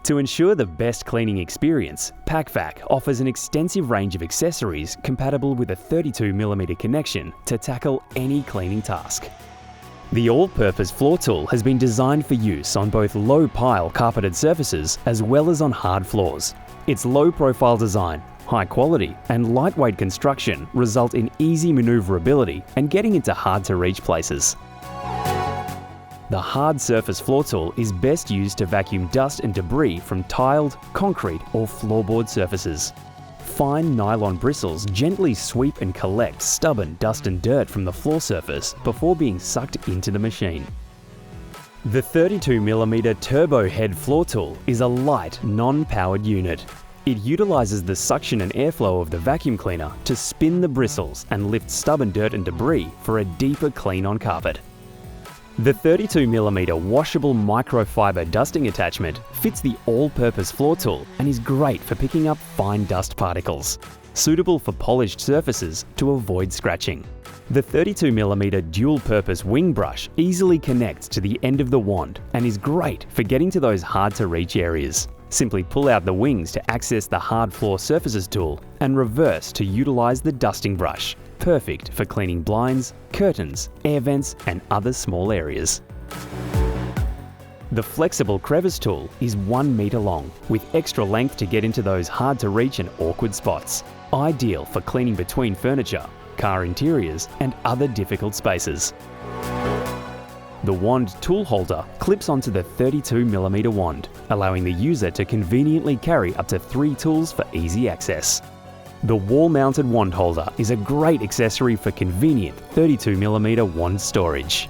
To ensure the best cleaning experience, PakVac offers an extensive range of accessories compatible with a 32mm connection to tackle any cleaning task. The all-purpose floor tool has been designed for use on both low-pile carpeted surfaces as well as on hard floors. Its low-profile design, high quality and lightweight construction result in easy manoeuvrability and getting into hard-to-reach places. The hard surface floor tool is best used to vacuum dust and debris from tiled, concrete or floorboard surfaces. Fine nylon bristles gently sweep and collect stubborn dust and dirt from the floor surface before being sucked into the machine. The 32mm turbo head floor tool is a light, non-powered unit. It utilises the suction and airflow of the vacuum cleaner to spin the bristles and lift stubborn dirt and debris for a deeper clean on carpet. The 32mm washable microfiber dusting attachment fits the all-purpose floor tool and is great for picking up fine dust particles, suitable for polished surfaces to avoid scratching. The 32mm dual-purpose wing brush easily connects to the end of the wand and is great for getting to those hard-to-reach areas. Simply pull out the wings to access the hard floor surfaces tool and reverse to utilise the dusting brush. Perfect for cleaning blinds, curtains, air vents and other small areas. The flexible crevice tool is 1 metre long, with extra length to get into those hard to reach and awkward spots. Ideal for cleaning between furniture, car interiors and other difficult spaces. The wand tool holder clips onto the 32mm wand, allowing the user to conveniently carry up to 3 tools for easy access. The wall-mounted wand holder is a great accessory for convenient 32mm wand storage.